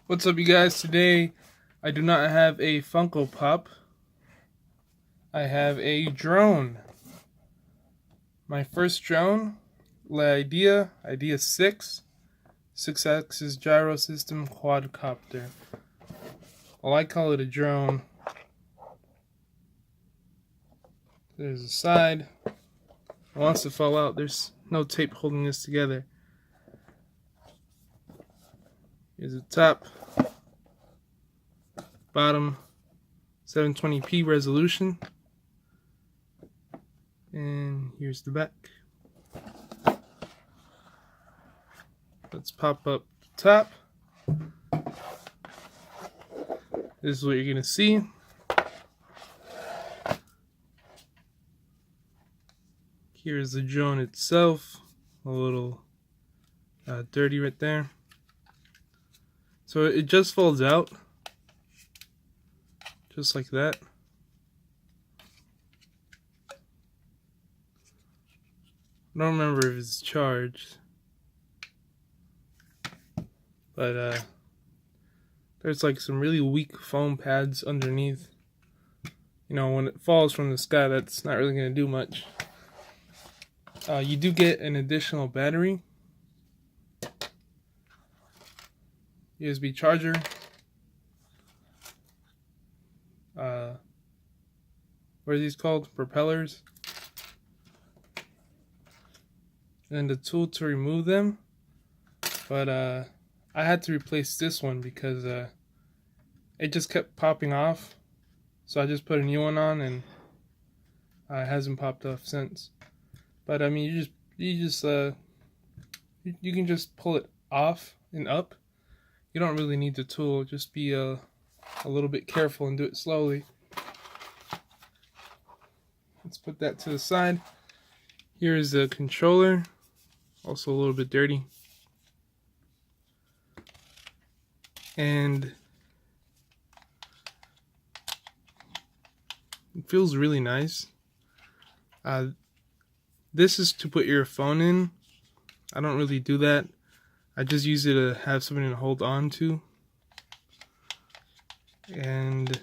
What's up, you guys? Today I do not have a Funko Pop. I have a drone. My first drone, IDEA6, 6-axis gyro system quadcopter. Well, I call it a drone. There's a side. It wants to fall out. There's no tape holding this together. Here's the top, bottom, 720p resolution, and here's the back. Let's pop up the top. This is what you're gonna see. Here's the drone itself, a little dirty right there. So it just folds out, just like that. I don't remember if it's charged, but there's like some really weak foam pads underneath. You know, when it falls from the sky, that's not really going to do much. You do get an additional battery, USB charger, what are these called? Propellers, and the tool to remove them. But I had to replace this one because it just kept popping off, so I just put a new one on, and it hasn't popped off since. But I mean, you can just pull it off and up. You don't really need the tool. Just be a little bit careful and do it slowly. Let's put that to the side. Here is the controller, also a little bit dirty. And it feels really nice. This is to put your phone in. I don't really do that. I just use it to have something to hold on to. And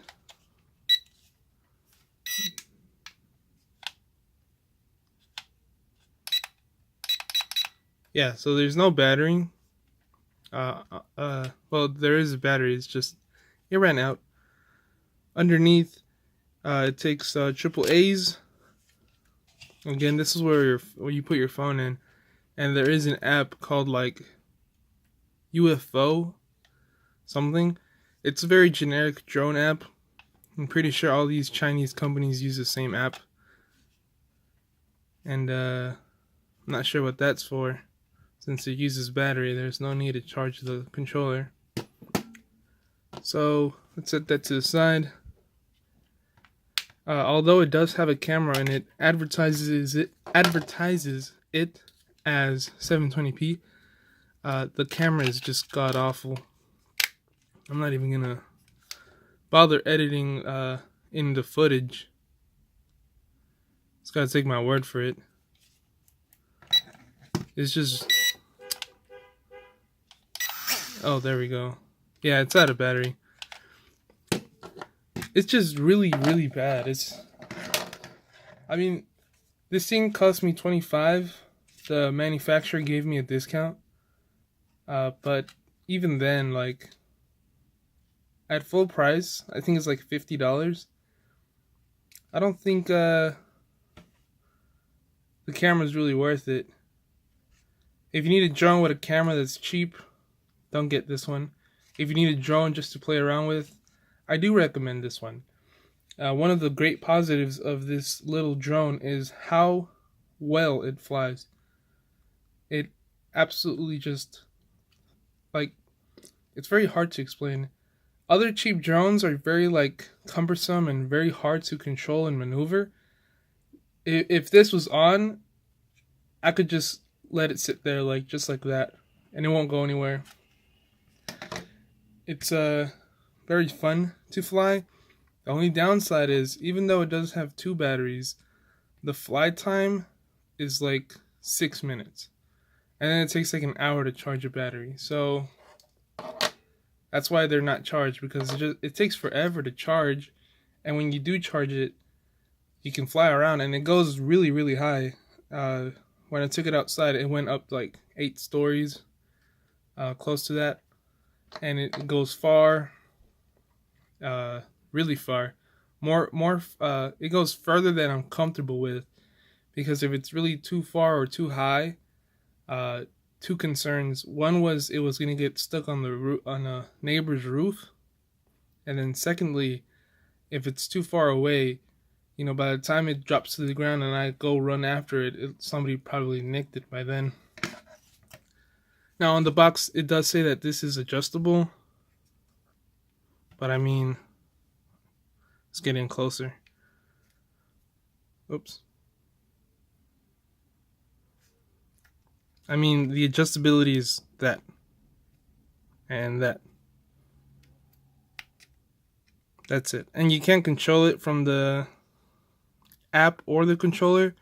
yeah, so there's no battery. Well, there is a battery, it's just it ran out. Underneath, it takes triple A's. Again, this is where you put your phone in, and there is an app called like UFO something. It's a very generic drone app. I'm pretty sure all these Chinese companies use the same app, and I'm not sure what that's for. Since it uses battery, there's no need to charge the controller. So let's set that to the side. Although it does have a camera and it advertises it as 720p, the camera is just god awful. I'm not even gonna bother editing in the footage. Just gotta take my word for it. It's just, oh, there we go. Yeah, it's out of battery. It's just really bad. I mean, this thing cost me $25. The manufacturer gave me a discount. But even then, like, at full price, I think it's like $50. I don't think the camera's really worth it. If you need a drone with a camera that's cheap, don't get this one. If you need a drone just to play around with, I do recommend this one. One of the great positives of this little drone is how well it flies. It absolutely just, like, it's very hard to explain. Other cheap drones are very, like, cumbersome and very hard to control and maneuver. If this was on, I could just let it sit there, like, just like that, and it won't go anywhere. It's very fun to fly. The only downside is, even though it does have 2 batteries, the fly time is like 6 minutes. And then it takes like an hour to charge a battery. So That's why they're not charged, because it takes forever to charge, and when you do charge it, you can fly around, and it goes really, really high. When I took it outside, it went up like 8 stories, close to that, and it goes far, really far. It goes further than I'm comfortable with, because if it's really too far or too high, two concerns. One was it was gonna get stuck on a neighbor's roof, and then secondly, if it's too far away, you know, by the time it drops to the ground and I go run after it, somebody probably nicked it by then. Now on the box, it does say that this is adjustable, but I mean, it's getting closer. Oops. I mean, the adjustability is that and that. That's it. And you can't control it from the app or the controller.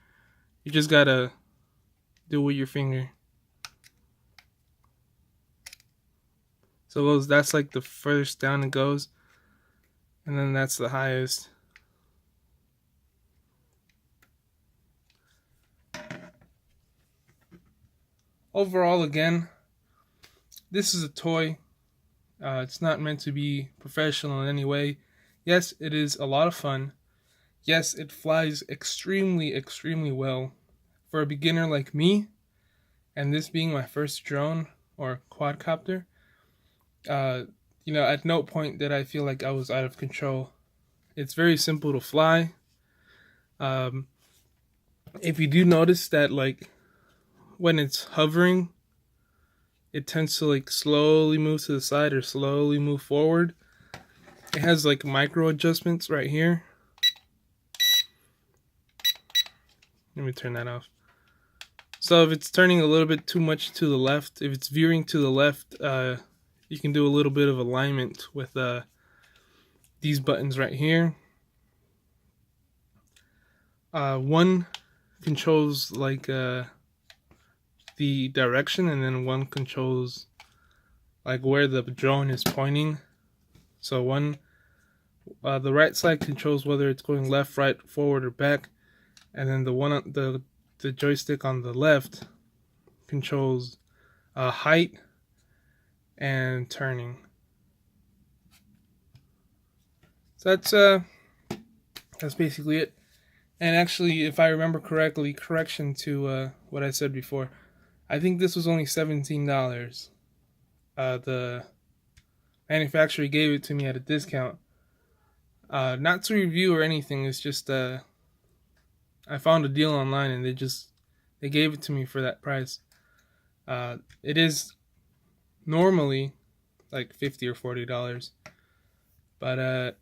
You just gotta do it with your finger. So that's like the furthest down it goes, and then that's the highest. Overall, again, this is a toy. It's not meant to be professional in any way. Yes, it is a lot of fun. Yes, it flies extremely, extremely well for a beginner like me, and this being my first drone or quadcopter. You know, at no point did I feel like I was out of control. It's very simple to fly. If you do notice that, like, when it's hovering, it tends to like slowly move to the side or slowly move forward. It has like micro adjustments right here. Let me turn that off. So if it's turning a little bit too much to the left, if it's veering to the left, you can do a little bit of alignment with these buttons right here. One controls like the direction, and then one controls like where the drone is pointing. So the right side controls whether it's going left, right, forward, or back, and then the joystick on the left controls height and turning. So that's basically it. And actually, if I remember correctly, correction to what I said before, I think this was only $17. The manufacturer gave it to me at a discount. Not to review or anything, it's just I found a deal online and they gave it to me for that price. It is normally like $50 or $40, but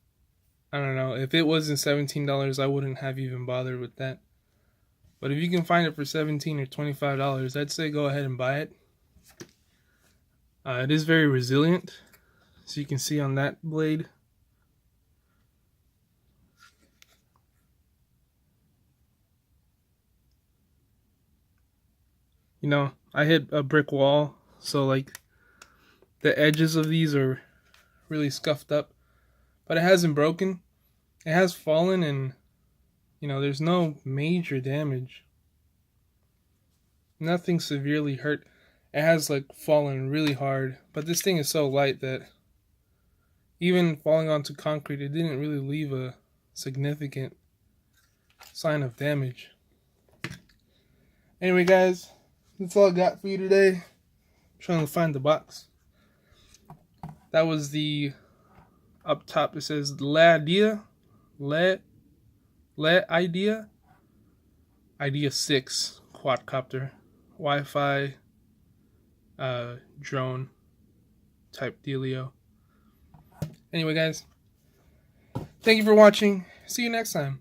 I don't know, if it wasn't $17, I wouldn't have even bothered with that. But if you can find it for $17 or $25, I'd say go ahead and buy it. It is very resilient, so you can see on that blade. You know, I hit a brick wall, so like the edges of these are really scuffed up, but it hasn't broken. It has fallen, and you know, there's no major damage. Nothing severely hurt. It has like fallen really hard, but this thing is so light that even falling onto concrete, it didn't really leave a significant sign of damage. Anyway, guys, that's all I got for you today. I'm trying to find the box. That was the up top. It says IDEA6 quadcopter Wi-Fi drone type dealio. Anyway, guys, thank you for watching. See you next time.